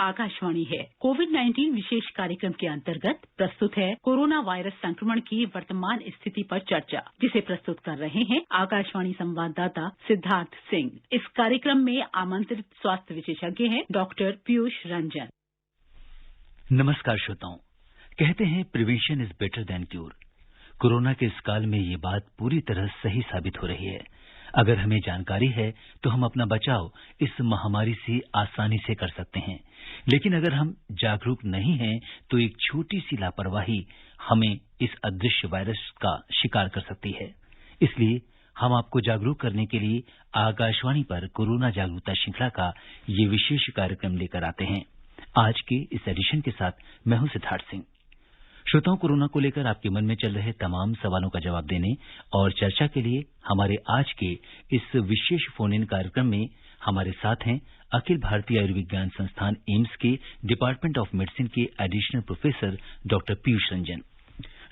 आकाशवाणी है। कोविड-19 विशेष कार्यक्रम के अंतर्गत प्रस्तुत है कोरोना वायरस संक्रमण की वर्तमान स्थिति पर चर्चा, जिसे प्रस्तुत कर रहे हैं आकाशवाणी संवाददाता सिद्धार्थ सिंह। इस कार्यक्रम में आमंत्रित स्वास्थ्य विशेषज्ञ हैं डॉक्टर पीयूष रंजन। नमस्कार श्रोताओं, कहते हैं prevention is better than cure. Corona के इस काल में ये बात पूरी तरह सही साबित हो रही है। अगर हमें जानकारी है तो हम अपना बचाव इस महामारी से आसानी से कर सकते हैं, लेकिन अगर हम जागरूक नहीं हैं तो एक छोटी सी लापरवाही हमें इस अदृश्य वायरस का शिकार कर सकती है। इसलिए हम आपको जागरूक करने के लिए आकाशवाणी पर कोरोना जागरूकता श्रृंखला का ये विशेष कार्यक्रम लेकर आते हैं। आज के इस एडिशन के साथ मैं हूं सिद्धार्थ सिंह। श्रोताओं, कोरोना को लेकर आपके मन में चल रहे तमाम सवालों का जवाब देने और चर्चा के लिए हमारे आज के इस विशेष फोन इन कार्यक्रम में हमारे साथ हैं अखिल भारतीय आयुर्विज्ञान संस्थान एम्स के डिपार्टमेंट ऑफ मेडिसिन के additional professor doctor Piyush Ranjan.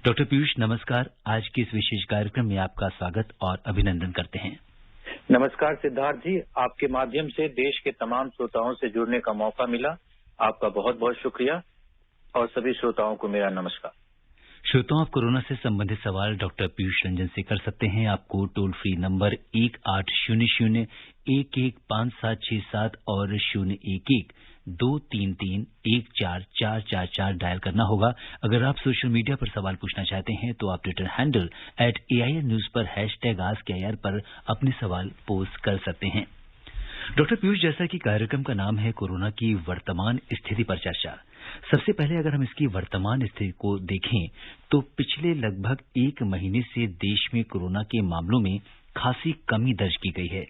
Doctor Piyush, नमस्कार। आज के इस विशेष कार्यक्रम में आपका स्वागत और अभिनंदन करते हैं। नमस्कार सिद्धार्थ जी, आपके माध्यम से देश के तमाम श्रोताओं से जुड़ने का मौका मिला, आपका बहुत बहुत शुक्रिया और सभी श्रोताओं को मेरा नमस्कार। श्रोताओं, आप कोरोना से संबंधित सवाल डॉक्टर पीयूष रंजन से कर सकते हैं। आपको टोल फ्री नंबर 1800-115767 और 011-233-14444 डायल करना होगा। अगर आप सोशल मीडिया पर सवाल पूछना चाहते हैं तो आप ट्विटर हैंडल @AIR न्यूज पर #AskAIR पर अपने सवाल पोस्ट कर सकते हैं। डॉक्टर पीयूष, जैसा कि कार्यक्रम का नाम है कोरोना की वर्तमान स्थिति पर चर्चा, सबसे पहले अगर हम इसकी वर्तमान स्थिति को देखें तो पिछले लगभग 1 महीने से देश में कोरोना के मामलों में खासी कमी दर्ज की गई है।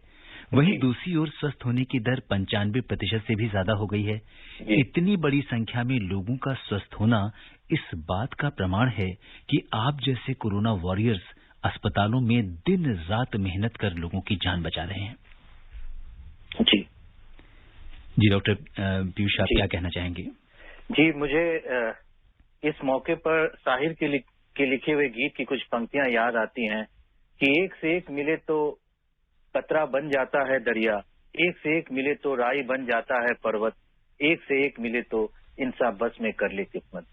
वहीं दूसरी ओर स्वस्थ होने की दर 95% से भी ज्यादा हो गई है। इतनी बड़ी संख्या में लोगों का स्वस्थ होना इस बात का प्रमाण है कि आप जैसे कोरोना वॉरियर्स अस्पतालों में दिन रात मेहनत कर लोगों की जान बचा रहे हैं। जी डॉक्टर पीयूष, आप क्या कहना चाहेंगे? जी, मुझे इस मौके पर साहिर के लिखे हुए गीत की कुछ पंक्तियां याद आती हैं कि एक से एक मिले तो कतरा बन जाता है दरिया, एक से एक मिले तो राई बन जाता है पर्वत, एक से एक मिले तो इंसान बस में कर ले किस्मत।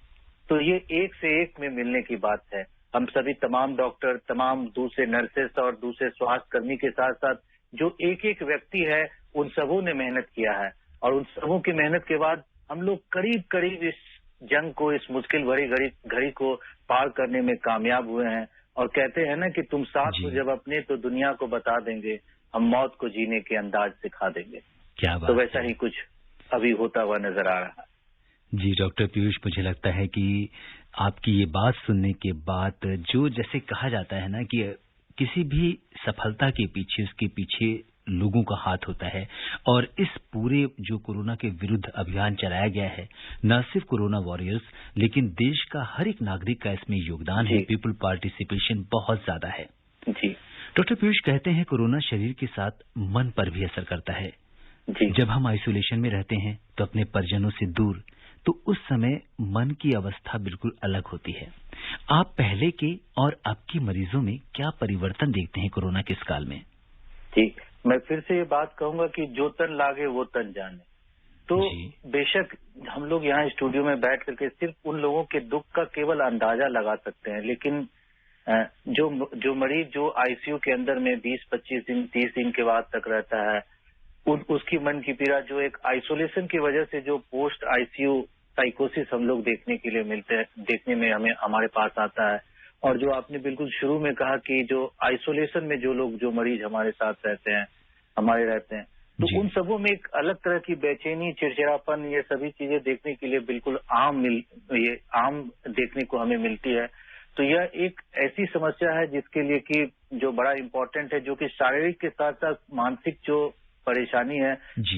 तो ये एक से एक में मिलने की बात है। हम सभी तमाम डॉक्टर, तमाम दूसरे नर्सेस और दूसरे स्वास्थ्य कर्मी के साथ साथ जो एक एक व्यक्ति है, उन सबों ने मेहनत किया है और उन सबों की मेहनत के बाद हम लोग करीब करीब इस जंग को, इस मुश्किल भरी घड़ी को पार करने में कामयाब हुए हैं। और कहते हैं ना कि तुम साथ हो जब अपने तो दुनिया को बता देंगे, हम मौत को जीने के अंदाज सिखा देंगे। क्या बात तो वैसा ही कुछ अभी होता हुआ नजर आ रहा है। जी डॉक्टर पीयूष, मुझे लगता है कि आपकी ये बात सुनने के बाद जो जैसे कहा जाता है ना कि किसी भी सफलता के पीछे उसके पीछे लोगों का हाथ होता है, और इस पूरे जो कोरोना के विरुद्ध अभियान चलाया गया है, न सिर्फ कोरोना वॉरियर्स लेकिन देश का हर एक नागरिक का इसमें योगदान है। पीपल पार्टिसिपेशन बहुत ज्यादा है। जी डॉक्टर पीयूष, कहते हैं कोरोना शरीर के साथ मन पर भी असर करता है। जब हम आइसोलेशन में रहते हैं तो अपने परिजनों से दूर, तो उस समय मन की अवस्था बिल्कुल अलग होती है। आप पहले के और अब के मरीजों में क्या परिवर्तन देखते हैं कोरोना के इस काल में? जी, मैं फिर से ये बात कहूंगा कि जो तन लागे वो तन जाने। तो बेशक हम लोग यहाँ स्टूडियो में बैठ करके सिर्फ उन लोगों के दुख का केवल अंदाजा लगा सकते हैं, लेकिन जो मरीज जो आईसीयू के अंदर में 20-25 दिन 30 दिन के बाद तक रहता है, उसकी मन की पीड़ा, जो एक आइसोलेशन की वजह से जो पोस्ट आईसीयू साइकोसिस हम लोग देखने में हमारे पास आता है, और जो आपने बिल्कुल शुरू में कहा कि जो आइसोलेशन में जो मरीज हमारे साथ रहते हैं, तो उन सबों में एक अलग तरह की बेचैनी, चिड़चिड़ापन, ये सभी चीजें देखने के लिए बिल्कुल आम देखने को हमें मिलती है। तो यह एक ऐसी समस्या है जिसके लिए कि जो बड़ा इम्पोर्टेंट है, जो कि शारीरिक के साथ साथ मानसिक जो परेशानी है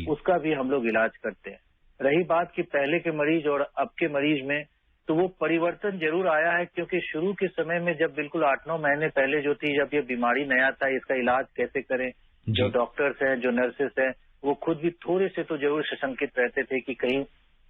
उसका भी हम लोग इलाज करते हैं। रही बात कि पहले के मरीज और अब के मरीज में, तो वो परिवर्तन जरूर आया है, क्योंकि शुरू के समय में जब बिल्कुल 8-9 महीने पहले जो थी, जब ये बीमारी नया था, इसका इलाज कैसे करें, जो डॉक्टर्स हैं, जो नर्सेस हैं, वो खुद भी थोड़े से तो जरूर सशंकित रहते थे कि कहीं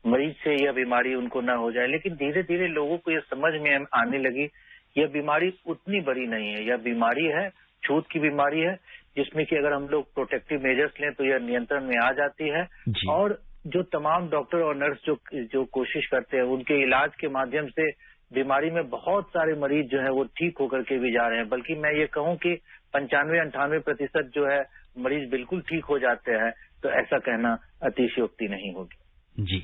मरीज से यह बीमारी उनको न हो जाए। लेकिन धीरे धीरे लोगों को यह समझ में आने लगी, यह बीमारी उतनी बड़ी नहीं है। यह बीमारी है, छूत की बीमारी है, जिसमें कि अगर हम लोग प्रोटेक्टिव मेजर्स लें तो यह नियंत्रण में आ जाती है। और जो तमाम डॉक्टर और नर्स जो कोशिश करते हैं, उनके इलाज के माध्यम से बीमारी में बहुत सारे मरीज जो है वो ठीक होकर के भी जा रहे हैं। बल्कि मैं ये कहूं कि 95-98% जो है मरीज बिल्कुल ठीक हो जाते हैं, तो ऐसा कहना अतिशयोक्ति नहीं होगी। जी।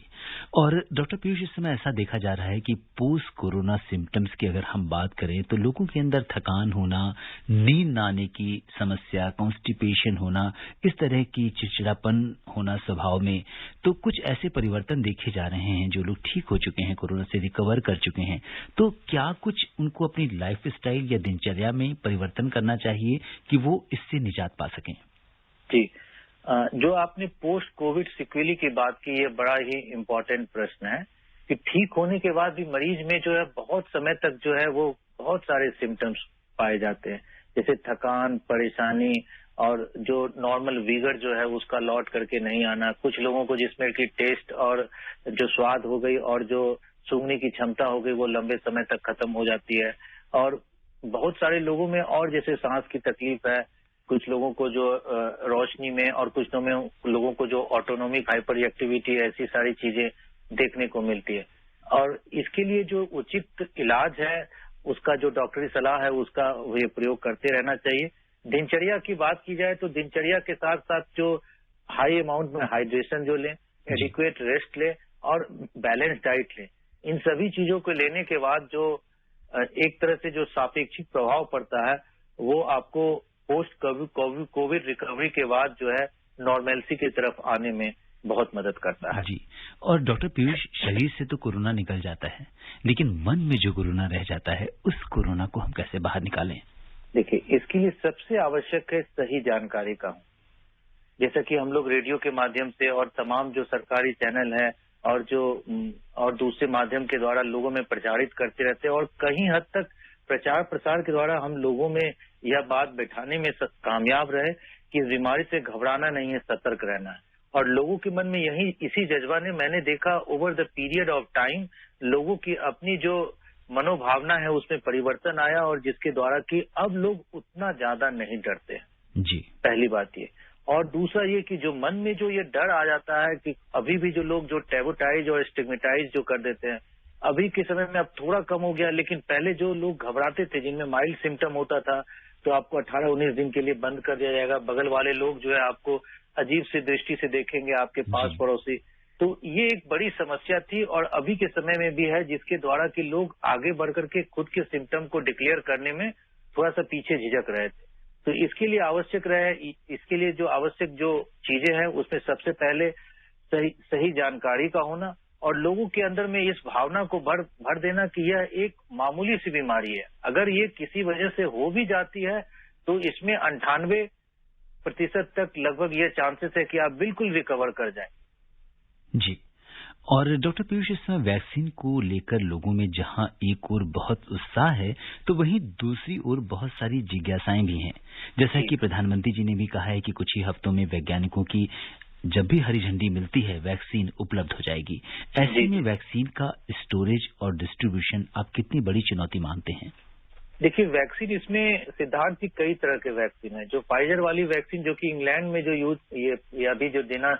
और डॉक्टर पीयूष, इस समय ऐसा देखा जा रहा है कि पोस्ट कोरोना सिम्टम्स की अगर हम बात करें तो लोगों के अंदर थकान होना, नींद न आने की समस्या, कॉन्स्टिपेशन होना, इस तरह की चिड़चिड़ापन होना स्वभाव में, तो कुछ ऐसे परिवर्तन देखे जा रहे हैं। जो लोग ठीक हो चुके हैं, कोरोना से रिकवर कर चुके हैं, तो क्या कुछ उनको अपनी लाइफ स्टाइल या दिनचर्या में परिवर्तन करना चाहिए कि वो इससे निजात पा सकें? जी, जो आपने पोस्ट कोविड सिक्वेली की बात की, ये बड़ा ही इम्पोर्टेंट प्रश्न है कि ठीक होने के बाद भी मरीज में जो है बहुत समय तक जो है वो बहुत सारे सिम्टम्स पाए जाते हैं, जैसे थकान, परेशानी और जो नॉर्मल विगर जो है उसका लौट करके नहीं आना। कुछ लोगों को जिसमें कि टेस्ट और जो स्वाद हो गई और जो सूंघने की क्षमता हो गई वो लंबे समय तक खत्म हो जाती है। और बहुत सारे लोगों में और जैसे सांस की तकलीफ है, कुछ लोगों को जो रोशनी में, और कुछ लोगों को जो ऑटोनोमिक हाइपर एक्टिविटी, ऐसी सारी चीजें देखने को मिलती है। और इसके लिए जो उचित इलाज है, उसका जो डॉक्टरी सलाह है, उसका ये प्रयोग करते रहना चाहिए। दिनचर्या की बात की जाए तो दिनचर्या के साथ साथ जो हाई अमाउंट में हाइड्रेशन जो लें, एडिक्वेट रेस्ट लें और बैलेंस डाइट लें, इन सभी चीजों को लेने के बाद जो एक तरह से जो सापेक्षिक प्रभाव पड़ता है वो आपको पोस्ट कोविड रिकवरी के बाद जो है नॉर्मेलिटी की तरफ आने में बहुत मदद करता है। जी। और डॉक्टर पीयूष, शरीर से तो कोरोना निकल जाता है, लेकिन मन में जो कोरोना रह जाता है, उस कोरोना को हम कैसे बाहर निकालें? देखिए, इसके लिए सबसे आवश्यक है सही जानकारी का हो। जैसा कि हम लोग रेडियो के माध्यम से और तमाम जो सरकारी चैनल है और दूसरे माध्यम के द्वारा लोगों में प्रचारित करते रहते हैं, और कहीं हद तक प्रचार प्रसार के द्वारा हम लोगों में यह बात बैठाने में कामयाब रहे कि इस बीमारी से घबराना नहीं है, सतर्क रहना है। और लोगों के मन में इसी जज्बा ने, मैंने देखा over the period of time, लोगों की अपनी जो मनोभावना है उसमें परिवर्तन आया, और जिसके द्वारा कि अब लोग उतना ज्यादा नहीं डरते हैं। जी। पहली बात ये। और दूसरा ये कि जो मन में जो ये डर आ जाता है कि अभी भी जो लोग जो टैबोटाइज और स्टिग्मेटाइज जो कर देते हैं, अभी के समय में अब थोड़ा कम हो गया, लेकिन पहले जो लोग घबराते थे, जिनमें माइल्ड सिम्टम होता था, तो आपको 18-19 दिन के लिए बंद कर दिया जाएगा। बगल वाले लोग जो है आपको अजीब सी दृष्टि से देखेंगे, आपके पास पड़ोसी। तो ये एक बड़ी समस्या थी और अभी के समय में भी है, जिसके द्वारा कि लोग आगे बढ़ करके खुद के सिम्टम को डिक्लेयर करने में थोड़ा सा पीछे झिझक रहे थे। तो इसके लिए जो आवश्यक जो चीजें हैं, उसमें सबसे पहले सही जानकारी का होना और लोगों के अंदर में इस भावना को भर देना कि यह एक मामूली सी बीमारी है। अगर ये किसी वजह से हो भी जाती है तो इसमें 98% तक लगभग ये चांसेस है कि आप बिल्कुल रिकवर कर जाएं। जी। और डॉक्टर पीयूष, इस समय वैक्सीन को लेकर लोगों में जहां एक ओर बहुत उत्साह है, तो वहीं दूसरी ओर बहुत सारी जिज्ञासाएं भी हैं। जैसा कि प्रधानमंत्री जी ने भी कहा है कि कुछ ही हफ्तों में वैज्ञानिकों की जब भी हरी झंडी मिलती है, वैक्सीन उपलब्ध हो जाएगी। ऐसे में वैक्सीन का स्टोरेज और डिस्ट्रीब्यूशन आप कितनी बड़ी चुनौती मानते हैं? देखिए, वैक्सीन इसमें सिद्धार्थ जी कई तरह के वैक्सीन है। जो फाइजर वाली वैक्सीन जो कि इंग्लैंड में जो ये अभी जो देना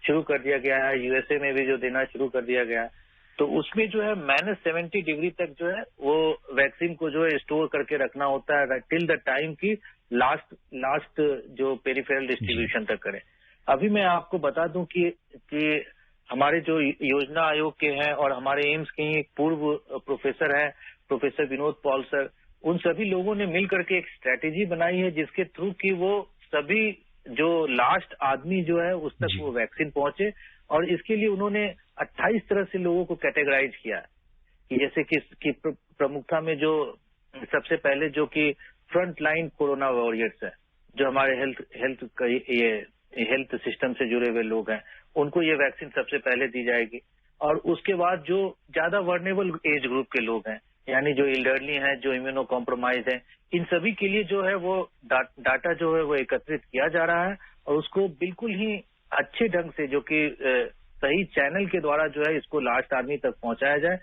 शुरू कर दिया गया है, यूएसए में भी जो देना शुरू कर दिया गया है, तो उसमें जो है -70 डिग्री तक जो है वो वैक्सीन को जो है स्टोर करके रखना होता है टिल द टाइम की लास्ट जो पेरिफेरल डिस्ट्रीब्यूशन तक करें। अभी मैं आपको बता दूं कि हमारे जो योजना आयोग के हैं और हमारे एम्स के ही पूर्व प्रोफेसर हैं, प्रोफेसर विनोद पॉल सर, उन सभी लोगों ने मिल करके एक स्ट्रेटेजी बनाई है जिसके थ्रू कि वो सभी जो लास्ट आदमी जो है उस तक वो वैक्सीन पहुंचे। और इसके लिए उन्होंने 28 तरह से लोगों को कैटेगराइज किया है कि जैसे कि प्रमुखता में जो सबसे पहले जो कि फ्रंट लाइन कोरोना वॉरियर्स है, जो हमारे हेल्थ सिस्टम से जुड़े हुए लोग हैं, उनको ये वैक्सीन सबसे पहले दी जाएगी। और उसके बाद जो ज्यादा वर्नेबल एज ग्रुप के लोग हैं, यानी जो एल्डरली हैं, जो इम्यूनो कॉम्प्रोमाइज हैं, इन सभी के लिए जो है वो डाटा जो है वो एकत्रित किया जा रहा है और उसको बिल्कुल ही अच्छे ढंग से जो कि सही चैनल के द्वारा जो है इसको लास्ट आदमी तक पहुंचाया जाए।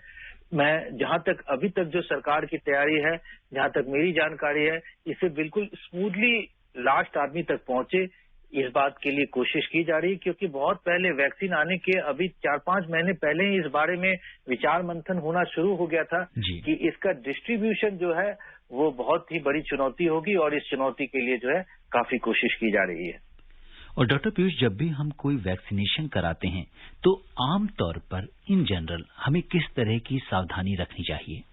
मैं जहां तक अभी तक जो सरकार की तैयारी है, जहां तक मेरी जानकारी है, इसे बिल्कुल स्मूथली लास्ट आदमी तक पहुंचे, इस बात के लिए कोशिश की जा रही है, क्योंकि बहुत पहले वैक्सीन आने के अभी 4-5 महीने पहले ही इस बारे में विचार मंथन होना शुरू हो गया था कि इसका डिस्ट्रीब्यूशन जो है वो बहुत ही बड़ी चुनौती होगी, और इस चुनौती के लिए जो है काफी कोशिश की जा रही है। और डॉक्टर पीयूष, जब भी हम कोई वैक्सीनेशन कराते हैं तो आमतौर पर इन जनरल हमें किस तरह की सावधानी रखनी चाहिए?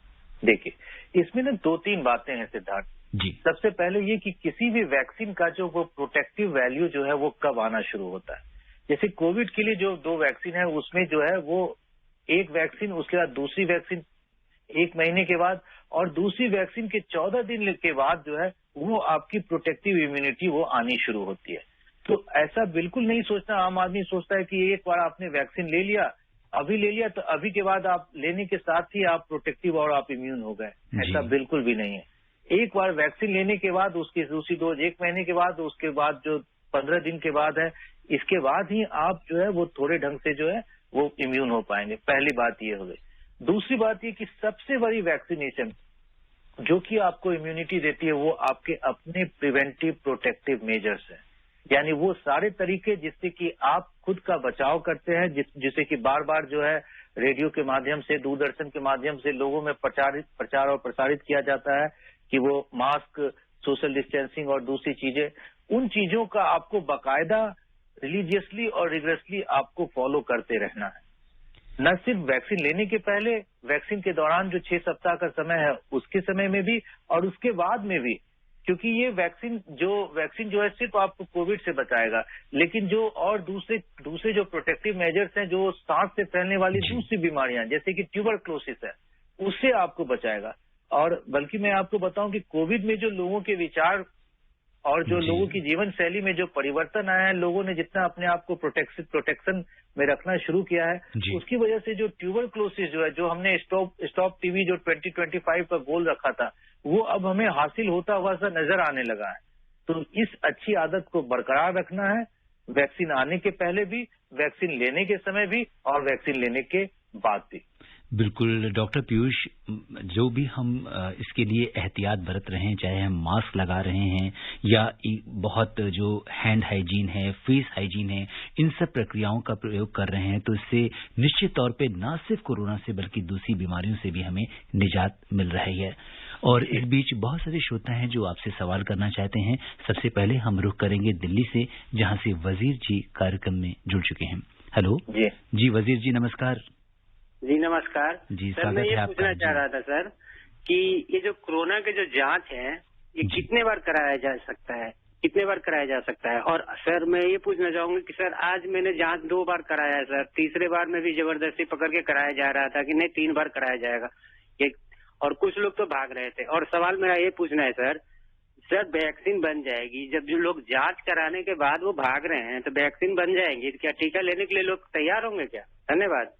देखिए, इसमें ना 2-3 बातें हैं सिद्धार्थ जी। सबसे पहले ये कि किसी भी वैक्सीन का जो वो प्रोटेक्टिव वैल्यू जो है वो कब आना शुरू होता है। जैसे कोविड के लिए जो 2 वैक्सीन है उसमें जो है वो एक वैक्सीन, उसके बाद दूसरी वैक्सीन 1 महीने के बाद, और दूसरी वैक्सीन के 14 दिन के बाद जो है वो आपकी प्रोटेक्टिव इम्यूनिटी वो आनी शुरू होती है। तो ऐसा बिल्कुल नहीं सोचना, आम आदमी सोचता है कि एक बार आपने वैक्सीन ले लिया, अभी ले लिया तो अभी के बाद आप लेने के साथ ही आप प्रोटेक्टिव और आप इम्यून हो गए। ऐसा बिल्कुल भी नहीं है। एक बार वैक्सीन लेने के बाद उसकी दूसरी डोज 1 महीने के बाद, उसके बाद जो 15 दिन के बाद है, इसके बाद ही आप जो है वो थोड़े ढंग से जो है वो इम्यून हो पाएंगे। पहली बात ये हो गई। दूसरी बात ये कि सबसे बड़ी वैक्सीनेशन जो कि आपको इम्यूनिटी देती है वो आपके अपने प्रिवेंटिव प्रोटेक्टिव मेजर्स हैं, यानी वो सारे तरीके जिससे कि आप खुद का बचाव करते हैं, जिसे कि बार बार जो है रेडियो के माध्यम से, दूरदर्शन के माध्यम से लोगों में प्रचार और प्रसारित किया जाता है कि वो मास्क, सोशल डिस्टेंसिंग और दूसरी चीजें, उन चीजों का आपको बाकायदा रिलीजियसली और रिगरसली आपको फॉलो करते रहना है। न सिर्फ वैक्सीन लेने के पहले, वैक्सीन के दौरान जो 6 सप्ताह का समय है उसके समय में भी, और उसके बाद में भी, क्योंकि ये वैक्सीन जो है सिर्फ आपको कोविड से बचाएगा, लेकिन जो और दूसरे जो प्रोटेक्टिव मेजर्स हैं, जो सांस से फैलने वाली दूसरी बीमारियां जैसे कि ट्यूबरक्लोसिस है, उससे आपको बचाएगा। और बल्कि मैं आपको बताऊं कि कोविड में जो लोगों के विचार और जो लोगों की जीवन शैली में जो परिवर्तन आया है, लोगों ने जितना अपने आप को प्रोटेक्शन में रखना शुरू किया है, उसकी वजह से जो ट्यूबरक्लोसिस जो है, जो हमने स्टॉप टीबी जो 2025 का गोल रखा था, वो अब हमें हासिल होता हुआ सा नजर आने लगा है। तो इस अच्छी आदत को बरकरार रखना है, वैक्सीन आने के पहले भी, वैक्सीन लेने के समय भी, और वैक्सीन लेने के बाद भी। बिल्कुल डॉक्टर पीयूष, जो भी हम इसके लिए एहतियात बरत रहे हैं, चाहे हम मास्क लगा रहे हैं या बहुत जो हैंड हाइजीन है, फेस हाइजीन है, इन सब प्रक्रियाओं का प्रयोग कर रहे हैं, तो इससे निश्चित तौर पे न सिर्फ कोरोना से बल्कि दूसरी बीमारियों से भी हमें निजात मिल रही है। और इस बीच बहुत सारे श्रोता हैं जो आपसे सवाल करना चाहते हैं। सबसे पहले हम रुख करेंगे दिल्ली से, जहां से वजीर जी कार्यक्रम में जुड़ चुके हैं। हेलो जी वजीर जी, नमस्कार। जी नमस्कार जी, सर, मैं ये पूछना चाह रहा था सर कि ये जो कोरोना के जो जांच है ये कितने बार कराया जा सकता है, और सर मैं ये पूछना चाहूंगा कि सर आज मैंने जांच 2 बार कराया है सर, तीसरे बार में भी जबरदस्ती पकड़ के कराया जा रहा था कि नहीं 3 बार कराया जाएगा, और कुछ लोग तो भाग रहे थे। और सवाल मेरा ये पूछना है सर वैक्सीन बन जाएगी, जब जो लोग जांच कराने के बाद वो भाग रहे हैं तो वैक्सीन बन जाएंगी, क्या टीका लेने के लिए लोग तैयार होंगे क्या? धन्यवाद।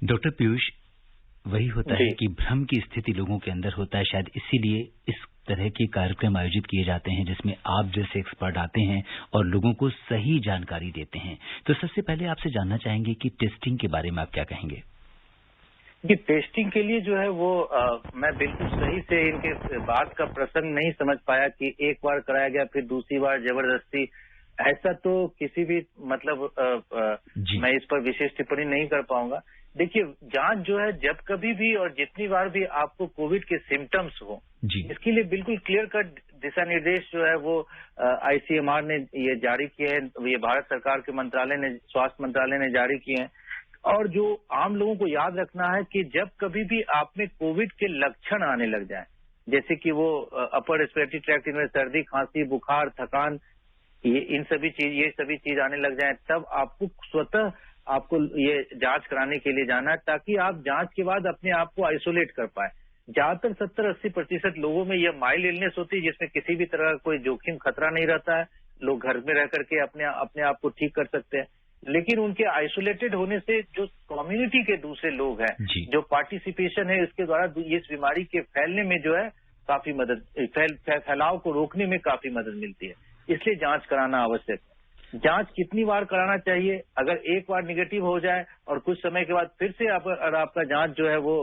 डॉक्टर पीयूष, वही होता है कि भ्रम की स्थिति लोगों के अंदर होता है, शायद इसीलिए इस तरह के कार्यक्रम आयोजित किए जाते हैं जिसमें आप जैसे एक्सपर्ट आते हैं और लोगों को सही जानकारी देते हैं। तो सबसे पहले आपसे जानना चाहेंगे कि टेस्टिंग के बारे में आप क्या कहेंगे? ये टेस्टिंग के लिए जो है वो मैं बिल्कुल सही से इनके बात का प्रसंग नहीं समझ पाया कि एक बार कराया गया फिर दूसरी बार जबरदस्ती, ऐसा तो किसी भी मतलब मैं इस पर विशेष टिप्पणी नहीं कर पाऊंगा। देखिए, जांच जो है जब कभी भी और जितनी बार भी आपको कोविड के सिम्टम्स हो, इसके लिए बिल्कुल क्लियर कट दिशा निर्देश जो है वो ICMR ने ये जारी किए हैं, ये भारत सरकार के मंत्रालय ने, स्वास्थ्य मंत्रालय ने जारी किए हैं। और जो आम लोगों को याद रखना है कि जब कभी भी आप में कोविड के लक्षण आने लग जाए, जैसे कि वो अपर रेस्पिरेटरी ट्रैक्ट में सर्दी, खांसी, बुखार, थकान, ये सभी चीज आने लग जाए, तब आपको स्वतः आपको ये जांच कराने के लिए जाना है, ताकि आप जांच के बाद अपने आप को आइसोलेट कर पाए। ज्यादातर 70-80% लोगों में यह माइल्ड इलनेस होती है जिसमें किसी भी तरह का कोई जोखिम खतरा नहीं रहता है, लोग घर में रह करके अपने आप को ठीक कर सकते हैं। लेकिन उनके आइसोलेटेड होने से जो कम्युनिटी के दूसरे लोग हैं, जो पार्टिसिपेशन है, इसके द्वारा इस बीमारी के फैलने में जो है काफी मदद, फैलाव को रोकने में काफी मदद मिलती है। इसलिए जांच कराना आवश्यक है। जांच कितनी बार कराना चाहिए? अगर एक बार निगेटिव हो जाए और कुछ समय के बाद फिर से अगर आपका जांच जो है वो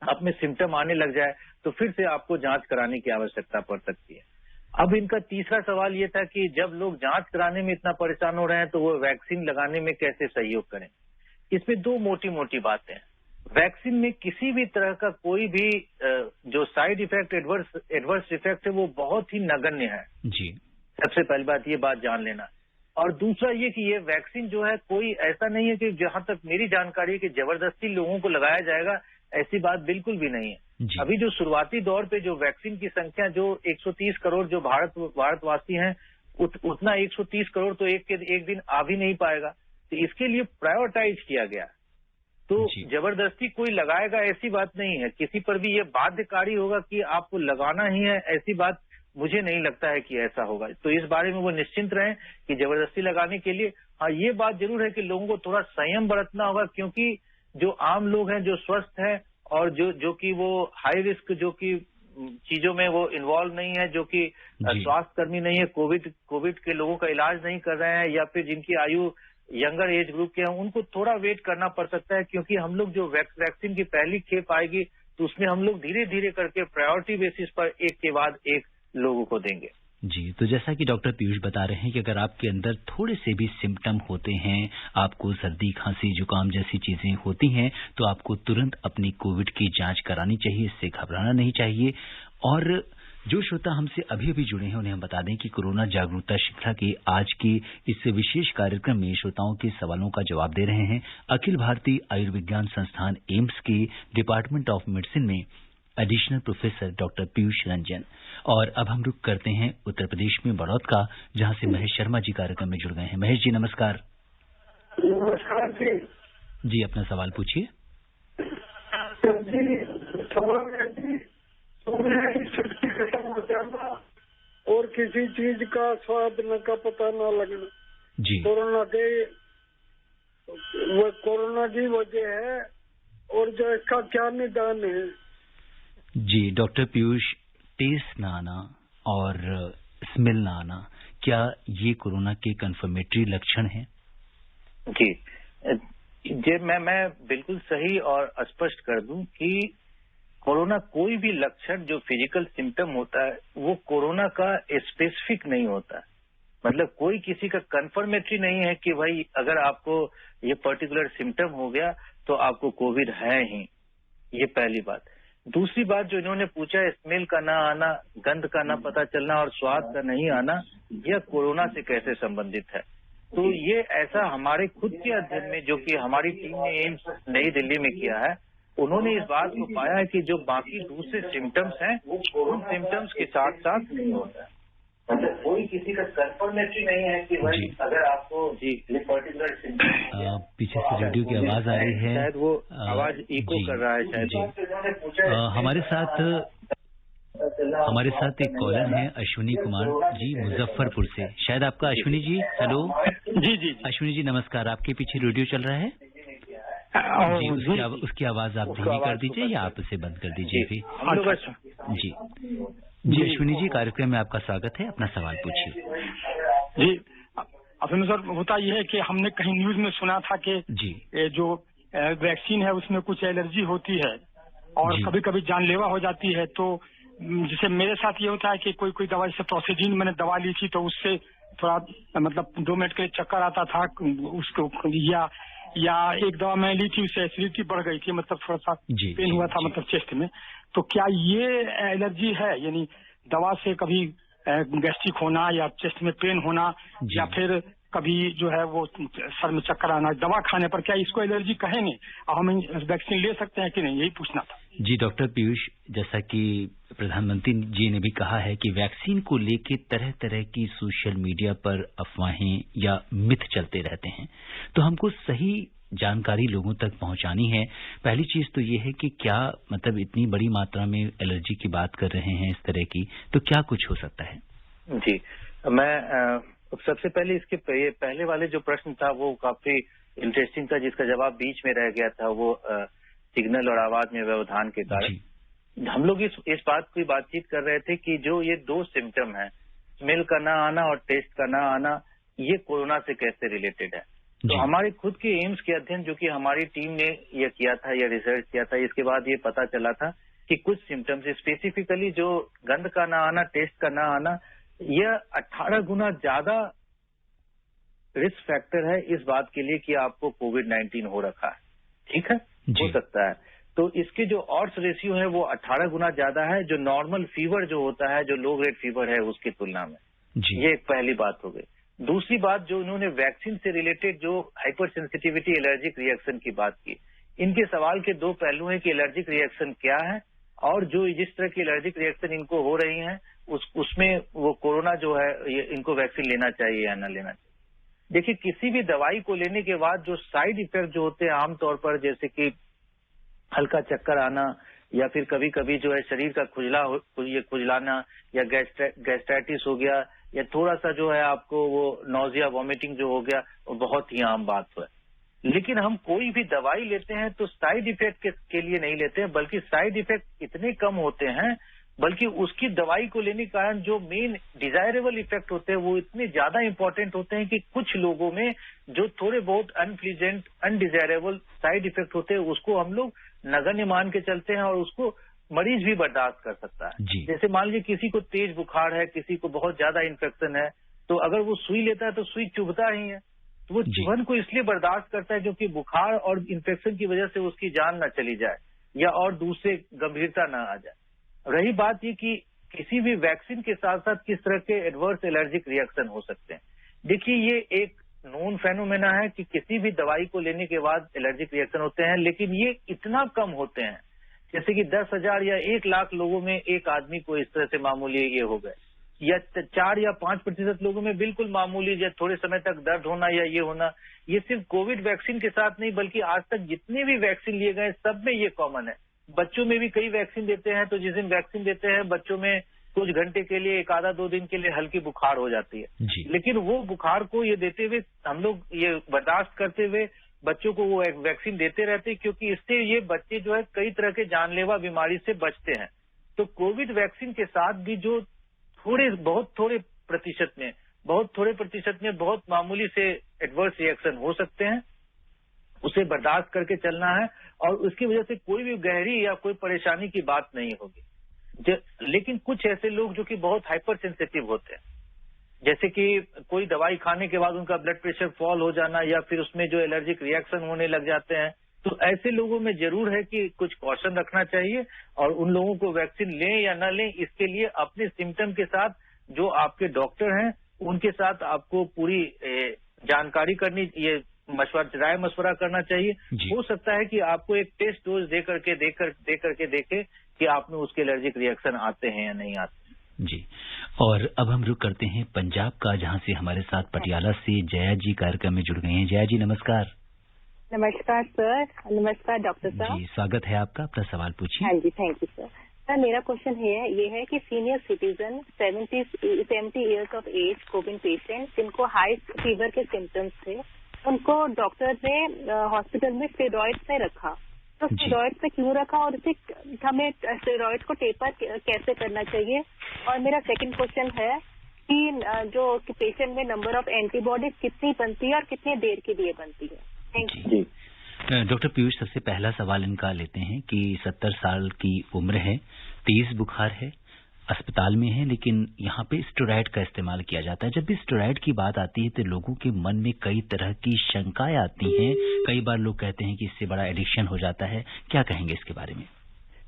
आप में सिम्टम आने लग जाए, तो फिर से आपको जांच कराने की आवश्यकता पड़ सकती है। अब इनका तीसरा सवाल ये था कि जब लोग जांच कराने में इतना परेशान हो रहे हैं तो वो वैक्सीन लगाने में कैसे सहयोग करें। इसमें दो मोटी मोटी बातें हैं। वैक्सीन में किसी भी तरह का कोई भी जो साइड इफेक्ट, एडवर्स इफेक्ट है, वो बहुत ही नगण्य है जी। सबसे पहली बात ये बात जान लेना। और दूसरा ये कि ये वैक्सीन जो है कोई ऐसा नहीं है कि जहां तक मेरी जानकारी है कि जबरदस्ती लोगों को लगाया जाएगा, ऐसी बात बिल्कुल भी नहीं है। अभी जो शुरुआती दौर पे जो वैक्सीन की संख्या जो 130 करोड़ जो भारतवासी हैं, उतना 130 करोड़ तो एक दिन आ भी नहीं पाएगा। तो इसके लिए प्रायोरिटाइज किया गया। तो जबरदस्ती कोई लगाएगा ऐसी बात नहीं है। किसी पर भी ये बाध्यकारी होगा कि आपको लगाना ही है, ऐसी बात मुझे नहीं लगता है कि ऐसा होगा। तो इस बारे में वो निश्चिंत रहें कि जबरदस्ती लगाने के लिए, हाँ ये बात जरूर है कि लोगों को थोड़ा संयम बरतना होगा, क्योंकि जो आम लोग हैं जो स्वस्थ हैं और जो कि वो हाई रिस्क जो कि चीजों में वो इन्वॉल्व नहीं है, जो कि स्वास्थ्य कर्मी नहीं है, कोविड के लोगों का इलाज नहीं कर रहे हैं, या फिर जिनकी आयु यंगर एज ग्रुप के हैं, उनको थोड़ा वेट करना पड़ सकता है। क्योंकि हम लोग जो वैक्सीन की पहली खेप आएगी तो उसमें हम लोग धीरे धीरे करके प्रायोरिटी बेसिस पर एक के बाद एक लोगों को देंगे। जी, तो जैसा कि डॉक्टर पीयूष बता रहे हैं कि अगर आपके अंदर थोड़े से भी सिम्टम होते हैं, आपको सर्दी, खांसी, जुकाम जैसी चीजें होती हैं, तो आपको तुरंत अपनी कोविड की जांच करानी चाहिए, इससे घबराना नहीं चाहिए। और जो श्रोता हमसे अभी अभी जुड़े हैं उन्हें हम बता दें कि कोरोना जागरूकता श्रृंखला के आज के इस विशेष कार्यक्रम में श्रोताओं के सवालों का जवाब दे रहे हैं अखिल भारतीय आयुर्विज्ञान संस्थान एम्स के डिपार्टमेंट ऑफ मेडिसिन में additional professor doctor Piyush Ranjan. और अब हम रुक करते हैं उत्तर प्रदेश में बड़ौद का, जहां से महेश शर्मा जी कार्यक्रम में जुड़ गए हैं। महेश जी नमस्कार। नमस्कार जी, अपना सवाल पूछिए। और किसी चीज का स्वाद न का पता न लगना जी, कोरोना की वजह है, और जो इसका क्या निदान है। जी डॉक्टर पीयूष, टेस्ट ना आना और स्मेल ना आना, क्या ये कोरोना के कन्फर्मेटरी लक्षण हैं? जी, मैं बिल्कुल सही और स्पष्ट कर दूं कि कोरोना कोई भी लक्षण जो फिजिकल सिम्टम होता है वो कोरोना का स्पेसिफिक नहीं होता। मतलब कोई किसी का कन्फर्मेटरी नहीं है कि भाई अगर आपको ये पर्टिकुलर सिम्टम हो गया तो आपको कोविड है ही। ये पहली बात। दूसरी बात जो इन्होंने पूछा, स्मेल का ना आना, गंध का ना पता चलना और स्वाद का नहीं आना, यह कोरोना से कैसे संबंधित है? तो ये ऐसा हमारे खुद के अध्ययन में जो कि हमारी टीम ने एम्स नई दिल्ली में किया है, उन्होंने इस बात को पाया है कि जो बाकी दूसरे सिम्टम्स हैं उन सिम्टम्स के साथ साथ नहीं होता है। मतलब कोई किसी का कन्फर्मेटरी नहीं है कि भाई अगर आपको ये पर्टिकुलर सिम्टम। पीछे से रेडियो की आवाज आ रही है, शायद वो आवाज इको कर रहा है शायद। हमारे साथ एक कॉलर हैं अश्विनी कुमार जी मुजफ्फरपुर से। शायद आपका अश्विनी जी, हेलो। जी अश्विनी जी नमस्कार। आपके पीछे रेडियो चल रहा है जी, उसकी आवाज आप धीमी कर दीजिए या आप उसे बंद कर दीजिए भी। जी जी अश्विनी जी, कार्यक्रम में आपका स्वागत है, अपना सवाल पूछिए। जी अश्विनी सर, होता यह है कि हमने कहीं न्यूज में सुना था कि जी जो वैक्सीन है उसमें कुछ एलर्जी होती है और कभी कभी जानलेवा हो जाती है। तो जैसे मेरे साथ ये होता है कि कोई दवा, जैसे प्रोसिजीन मैंने दवा ली थी तो उससे थोड़ा मतलब 2 मिनट के लिए चक्कर आता था उसको, या एक दवा मैं ली थी उससे एसिडिटी बढ़ गई थी, मतलब थोड़ा सा पेन हुआ था मतलब चेस्ट में। तो क्या ये एलर्जी है? यानी दवा से कभी गैस्ट्रिक होना या चेस्ट में पेन होना या फिर कभी जो है वो सर में चक्कर आना, दवा खाने पर क्या इसको एलर्जी कहेंगे? हम वैक्सीन ले सकते हैं कि नहीं, यही पूछना था। जी डॉक्टर पीयूष, जैसा कि प्रधानमंत्री जी ने भी कहा है कि वैक्सीन को लेके तरह तरह की सोशल मीडिया पर अफवाहें या मिथ चलते रहते हैं, तो हमको सही जानकारी लोगों तक पहुंचानी है। पहली चीज तो ये है कि क्या मतलब इतनी बड़ी मात्रा में एलर्जी की बात कर रहे हैं इस तरह की, तो क्या कुछ हो सकता है? जी, मैं सबसे पहले इसके पहले वाले जो प्रश्न था वो काफी इंटरेस्टिंग था, जिसका जवाब बीच में रह गया था, वो सिग्नल और आवाज में व्यवधान के कारण। हम लोग इस बात की बातचीत कर रहे थे कि जो ये 2 सिम्टम है, स्मेल का ना आना और टेस्ट का ना आना, ये कोरोना से कैसे रिलेटेड है। तो हमारे खुद के एम्स के अध्ययन जो कि हमारी टीम ने ये किया था, या रिसर्च किया था, इसके बाद ये पता चला था कि कुछ सिम्टम्स स्पेसिफिकली जो गंध का ना आना, टेस्ट का ना आना, यह 18 गुना ज्यादा रिस्क फैक्टर है इस बात के लिए कि आपको कोविड-19 हो रखा है। ठीक है, हो सकता है। तो इसके जो ऑड्स रेशियो है वो 18 गुना ज्यादा है, जो नॉर्मल फीवर जो होता है, जो लो ग्रेड फीवर है उसकी तुलना में। ये एक पहली बात हो गई। दूसरी बात, जो उन्होंने वैक्सीन से रिलेटेड जो हाइपर सेंसिटिविटी एलर्जिक रिएक्शन की बात की, इनके सवाल के दो पहलू हैं कि एलर्जिक रिएक्शन क्या है और जो जिस तरह की एलर्जिक रिएक्शन इनको हो रही हैं उसमें वो कोरोना जो है इनको वैक्सीन लेना चाहिए या न लेना चाहिए। देखिए, किसी भी दवाई को लेने के बाद जो साइड इफेक्ट जो होते हैं आमतौर पर, जैसे कि हल्का चक्कर आना या फिर कभी कभी जो है शरीर का खुजलाना या गैस्ट्राइटिस हो गया या थोड़ा सा जो है आपको वो नौजिया वॉमिटिंग जो हो गया, वो बहुत ही आम बात है। लेकिन हम कोई भी दवाई लेते हैं तो साइड इफेक्ट के लिए नहीं लेते हैं, बल्कि साइड इफेक्ट इतने कम होते हैं, बल्कि उसकी दवाई को लेने के कारण जो मेन डिजायरेबल इफेक्ट होते हैं वो इतने ज्यादा इंपॉर्टेंट होते हैं कि कुछ लोगों में जो थोड़े बहुत अनप्लीजेंट अनडिजायरेबल साइड इफेक्ट होते हैं उसको हम लोग नगण्य मान के चलते हैं और उसको मरीज भी बर्दाश्त कर सकता है। जैसे मान लीजिए किसी को तेज बुखार है, किसी को बहुत ज्यादा इन्फेक्शन है, तो अगर वो सुई लेता है तो सुई चुभता ही है, तो वो चुभन को इसलिए बर्दाश्त करता है क्योंकि बुखार और इन्फेक्शन की वजह से उसकी जान न चली जाए या और दूसरे गंभीरता न आ जाए। रही बात ये कि किसी भी वैक्सीन के साथ साथ किस तरह के एडवर्स एलर्जिक रिएक्शन हो सकते हैं। देखिए, ये एक नोन फेनोमेना है कि किसी भी दवाई को लेने के बाद एलर्जिक रिएक्शन होते हैं, लेकिन ये इतना कम होते हैं जैसे कि 10,000 या 1 लाख लोगों में एक आदमी को इस तरह से मामूली ये हो गए, या 4 या 5% लोगों में बिल्कुल मामूली या थोड़े समय तक दर्द होना या ये होना। ये सिर्फ कोविड वैक्सीन के साथ नहीं बल्कि आज तक जितने भी वैक्सीन लिए गए सब में ये कॉमन है। बच्चों में भी कई वैक्सीन देते हैं, तो जिस दिन वैक्सीन देते हैं बच्चों में कुछ घंटे के लिए, एक आधा 2 दिन के लिए हल्की बुखार हो जाती है, लेकिन वो बुखार को ये देते हुए हम लोग ये बर्दाश्त करते हुए बच्चों को वो वैक्सीन देते रहते हैं, क्योंकि इससे ये बच्चे जो है कई तरह के जानलेवा बीमारी से बचते हैं। तो कोविड वैक्सीन के साथ भी जो बहुत थोड़े प्रतिशत में बहुत मामूली से एडवर्स रिएक्शन हो सकते हैं, उसे बर्दाश्त करके चलना है और उसकी वजह से कोई भी गहरी या कोई परेशानी की बात नहीं होगी। लेकिन कुछ ऐसे लोग जो कि बहुत हाइपर सेंसिटिव होते हैं, जैसे कि कोई दवाई खाने के बाद उनका ब्लड प्रेशर फॉल हो जाना या फिर उसमें जो एलर्जिक रिएक्शन होने लग जाते हैं, तो ऐसे लोगों में जरूर है कि कुछ कॉशन रखना चाहिए और उन लोगों को वैक्सीन लें या न लें, इसके लिए अपने सिम्टम के साथ जो आपके डॉक्टर हैं उनके साथ आपको पूरी जानकारी करनी, ये राय मशवरा करना चाहिए। हो सकता है कि आपको एक टेस्ट डोज दे करके देखे कि आप में उसके एलर्जिक रिएक्शन आते हैं या नहीं आते। जी, और अब हम रुक करते हैं पंजाब का, जहां से हमारे साथ पटियाला से जया जी कार्यक्रम में जुड़ गए हैं। जया जी नमस्कार। नमस्कार सर। नमस्कार डॉक्टर साहब। जी, स्वागत है आपका, अपना सवाल पूछिए। हाँ जी, थैंक यू सर। सर, मेरा क्वेश्चन ये है कि senior citizen 70 years of age covid patient जिनको हाई फीवर के सिम्टम्स थे, उनको डॉक्टर ने हॉस्पिटल में स्टेरॉइड पे रखा, तो स्टेरॉइड पे क्यों रखा और उसे हमें स्टेरॉइड को टेपर कैसे करना चाहिए? और मेरा सेकंड क्वेश्चन है कि जो पेशेंट में नंबर ऑफ एंटीबॉडीज कितनी बनती है और कितने देर के लिए बनती है? Thank you. डॉक्टर पीयूष, सबसे पहला सवाल इनका लेते हैं कि 70 साल की उम्र है, तेज बुखार है, अस्पताल में है, लेकिन यहाँ पे स्टेरॉइड का इस्तेमाल किया जाता है। जब भी स्टेरॉइड की बात आती है तो लोगों के मन में कई तरह की शंकाएं आती हैं। कई बार लोग कहते हैं कि इससे बड़ा एडिक्शन हो जाता है, क्या कहेंगे इसके बारे में?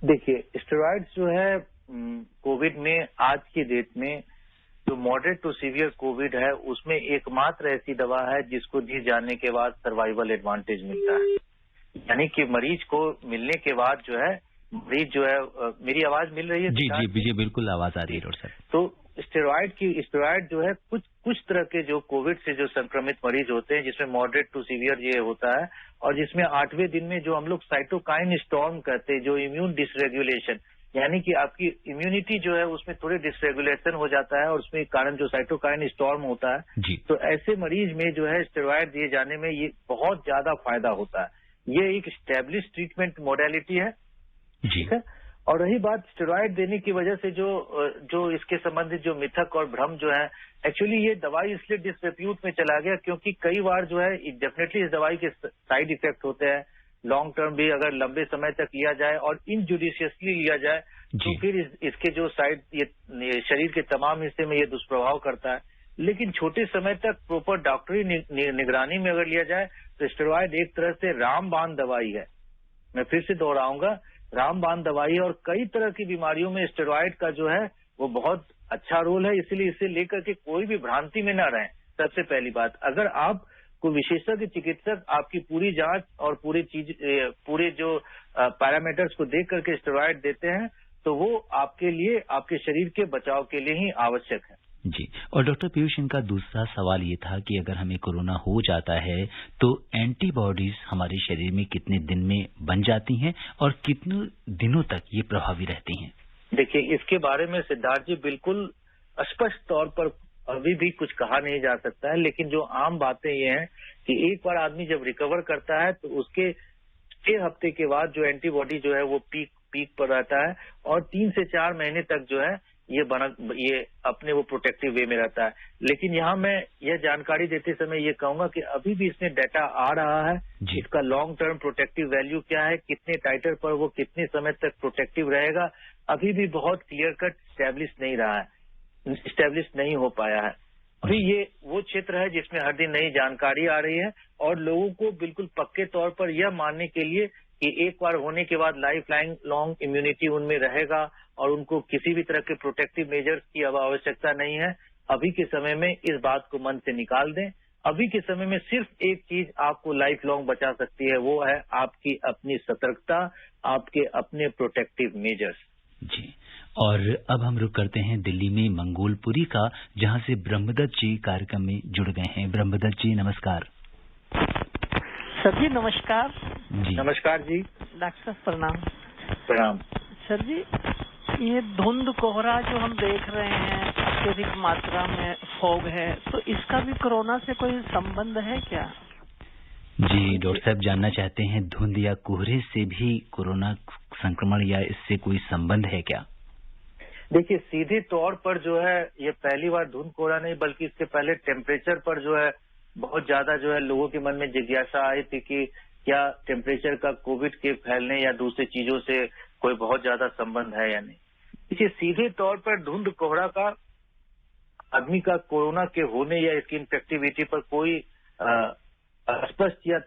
देखिए, स्टेरॉइड जो है कोविड में आज की डेट में जो मॉडरेट टू सीवियर कोविड है उसमें एकमात्र ऐसी दवा है जिसको दी जाने के बाद सर्वाइवल एडवांटेज मिलता है, यानी कि मरीज को मिलने के बाद जो है मरीज जो है मेरी आवाज मिल रही है? जी बिल्कुल आवाज आ रही है डॉक्टर साहब। तो स्टेरॉइड जो है कुछ तरह के जो कोविड से जो संक्रमित मरीज होते हैं जिसमें मॉडरेट टू सीवियर ये होता है और जिसमें 8वें दिन में जो हम लोग साइटोकाइन स्टॉर्म कहते हैं, जो इम्यून डिसरेगुलेशन, यानी कि आपकी इम्यूनिटी जो है उसमें थोड़े डिसरेगुलेशन हो जाता है और उसमें कारण जो साइटोकाइन स्टॉर्म होता है, तो ऐसे मरीज में जो है स्टेरॉइड दिए जाने में ये बहुत ज्यादा फायदा होता है। ये एक स्टैब्लिश ट्रीटमेंट मोडेलिटी है, ठीक है। और रही बात स्टेरॉइड देने की वजह से जो इसके संबंधित जो मिथक और भ्रम जो है, एक्चुअली ये दवाई इसलिए डिसरेप्यूट में चला गया क्योंकि कई बार जो है डेफिनेटली इस दवाई के साइड इफेक्ट होते हैं, लॉन्ग टर्म भी अगर लंबे समय तक लिया जाए और इनजुडिशियसली लिया जाए तो फिर इसके जो साइड ये शरीर के तमाम हिस्से में ये दुष्प्रभाव करता है। लेकिन छोटे समय तक प्रॉपर डॉक्टरी निगरानी में अगर लिया जाए तो स्टेरॉयड एक तरह से रामबाण दवाई है। मैं फिर से दोहराऊंगा, रामबाण दवाई है और कई तरह की बीमारियों में स्टेरॉयड का जो है वो बहुत अच्छा रोल है। इसलिए इसे लेकर के कोई भी भ्रांति में न रहें। सबसे पहली बात, अगर आप को विशेषज्ञ चिकित्सक आपकी पूरी जांच और पूरे जो पैरामीटर्स को देख करके स्टेरॉयड देते हैं तो वो आपके लिए, आपके शरीर के बचाव के लिए ही आवश्यक है। जी, और डॉक्टर पीयूष, इनका दूसरा सवाल ये था कि अगर हमें कोरोना हो जाता है तो एंटीबॉडीज हमारे शरीर में कितने दिन में बन जाती हैं और कितने दिनों तक ये प्रभावी रहती हैं? देखिए, इसके बारे में सिद्धार्थ जी बिल्कुल स्पष्ट तौर पर अभी भी कुछ कहा नहीं जा सकता है, लेकिन जो आम बातें ये हैं कि एक बार आदमी जब रिकवर करता है तो उसके 6 हफ्ते के बाद जो एंटीबॉडी जो है वो पीक पर रहता है और 3 से 4 महीने तक जो है ये अपने वो प्रोटेक्टिव वे में रहता है। लेकिन यहाँ मैं यह जानकारी देते समय ये कहूंगा कि अभी भी इसमें डाटा आ रहा है, इसका लॉन्ग टर्म प्रोटेक्टिव वैल्यू क्या है, कितने टाइटर पर वो कितने समय तक प्रोटेक्टिव रहेगा, अभी भी बहुत क्लियर कट स्टैब्लिश नहीं हो पाया है। अभी ये वो क्षेत्र है जिसमें हर दिन नई जानकारी आ रही है और लोगों को बिल्कुल पक्के तौर पर यह मानने के लिए कि एक बार होने के बाद लाइफ लॉन्ग इम्यूनिटी उनमें रहेगा और उनको किसी भी तरह के प्रोटेक्टिव मेजर्स की अब आवश्यकता नहीं है। अभी के समय में इस बात को मन से निकाल दें। अभी के समय में सिर्फ एक चीज आपको लाइफ लॉन्ग बचा सकती है, वो है आपकी अपनी सतर्कता, आपके अपने प्रोटेक्टिव मेजर्स। जी, और अब हम रुक करते हैं दिल्ली में मंगोलपुरी का, जहां से ब्रह्मदत्त जी कार्यक्रम में जुड़ गए हैं। ब्रह्मदत्त जी नमस्कार। सर जी नमस्कार। जी नमस्कार जी। डॉक्टर प्रणाम। प्रणाम सर जी, ये धुंध कोहरा जो हम देख रहे हैं, अत्यधिक मात्रा में फॉग है, तो इसका भी कोरोना से कोई संबंध है क्या? जी डॉक्टर साहब, जानना चाहते हैं धुंध या कोहरे से भी कोरोना संक्रमण या इससे कोई संबंध है क्या? देखिए, सीधे तौर पर जो है ये पहली बार धुंध कोहरा नहीं, बल्कि इससे पहले टेम्परेचर पर जो है बहुत ज्यादा जो है लोगों के मन में जिज्ञासा आई थी कि क्या टेम्परेचर का कोविड के फैलने या दूसरी चीजों से कोई बहुत ज्यादा संबंध है या नहीं। देखिए, सीधे तौर पर धुंध कोहरा का आदमी का कोरोना के होने या इसकी इन्फेक्टिविटी पर कोई स्पष्ट या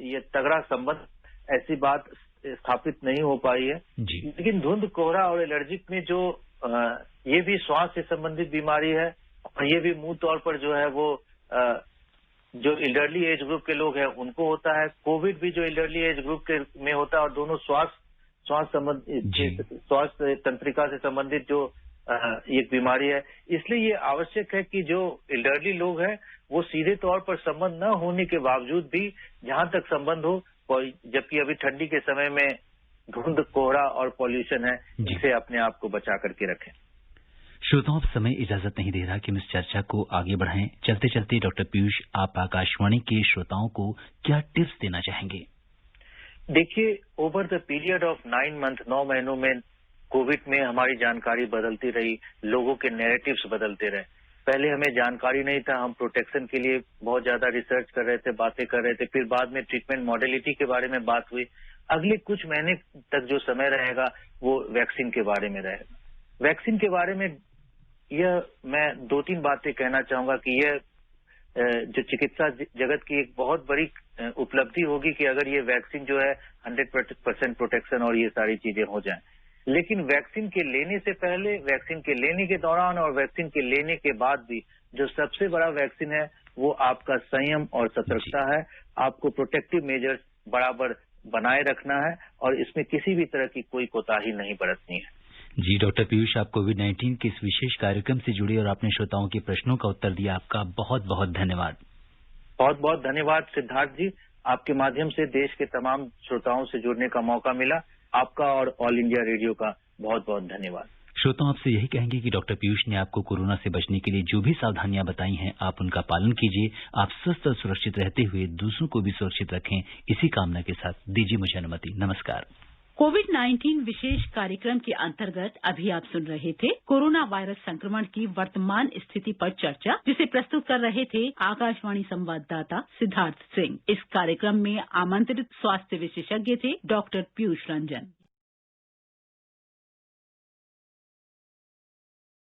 ये तगड़ा संबंध, ऐसी बात स्थापित नहीं हो पाई है। लेकिन धुंध कोहरा और एलर्जिक में जो ये भी श्वास से संबंधित बीमारी है और ये भी मुंह तौर पर जो है वो जो एल्डरली एज ग्रुप के लोग हैं उनको होता है। कोविड भी जो एल्डरली एज ग्रुप के में होता है और दोनों स्वास्थ्य तंत्रिका से संबंधित जो एक बीमारी है। इसलिए ये आवश्यक है कि जो एल्डरली लोग हैं वो सीधे तौर पर संबंध न होने के बावजूद भी जहां तक संबंध हो, जबकि अभी ठंडी के समय में धुंध कोहरा और पॉल्यूशन है, इससे अपने आप को बचा करके रखें। श्रोताओं, अब समय इजाजत नहीं दे रहा कि हम इस चर्चा को आगे बढ़ाएं। चलते चलते डॉक्टर पीयूष, आप आकाशवाणी के श्रोताओं को क्या टिप्स देना चाहेंगे? देखिए, over the period of 9 month, 9 महीनों में कोविड में हमारी जानकारी बदलती रही, लोगों के नैरेटिव्स बदलते रहे। पहले हमें जानकारी नहीं था, हम प्रोटेक्शन के लिए बहुत ज्यादा रिसर्च कर रहे थे, बातें कर रहे थे, फिर बाद में ट्रीटमेंट मॉडलिटी के बारे में बात हुई। अगले कुछ महीने तक जो समय रहेगा वो वैक्सीन के बारे में रहेगा। वैक्सीन के बारे में यह मैं 2-3 बातें कहना चाहूंगा कि यह जो चिकित्सा जगत की एक बहुत बड़ी उपलब्धि होगी कि अगर ये वैक्सीन जो है 100% प्रोटेक्शन और ये सारी चीजें हो जाएं। लेकिन वैक्सीन के लेने से पहले, वैक्सीन के लेने के दौरान और वैक्सीन के लेने के बाद भी जो सबसे बड़ा वैक्सीन है वो आपका संयम और सतर्कता है। आपको प्रोटेक्टिव मेजर्स बराबर बनाए रखना है और इसमें किसी भी तरह की कोई कोताही नहीं बरतनी है। जी डॉक्टर पीयूष, आप कोविड-19 के इस विशेष कार्यक्रम से जुड़े और आपने श्रोताओं के प्रश्नों का उत्तर दिया, आपका बहुत बहुत धन्यवाद। बहुत बहुत धन्यवाद सिद्धार्थ जी, आपके माध्यम से देश के तमाम श्रोताओं से जुड़ने का मौका मिला। आपका और ऑल इंडिया रेडियो का बहुत बहुत धन्यवाद। श्रोताओं, आपसे यही कहेंगे कि डॉक्टर पीयूष ने आपको कोरोना से बचने के लिए जो भी सावधानियां बताई हैं, आप उनका पालन कीजिए। आप स्वस्थ और सुरक्षित रहते हुए दूसरों को भी सुरक्षित रखें। इसी कामना के साथ दीजिए मुझे अनुमति। नमस्कार। कोविड-19 विशेष कार्यक्रम के अंतर्गत अभी आप सुन रहे थे कोरोना वायरस संक्रमण की वर्तमान स्थिति पर चर्चा, जिसे प्रस्तुत कर रहे थे आकाशवाणी संवाददाता सिद्धार्थ सिंह। इस कार्यक्रम में आमंत्रित स्वास्थ्य विशेषज्ञ थे डॉक्टर पीयूष रंजन।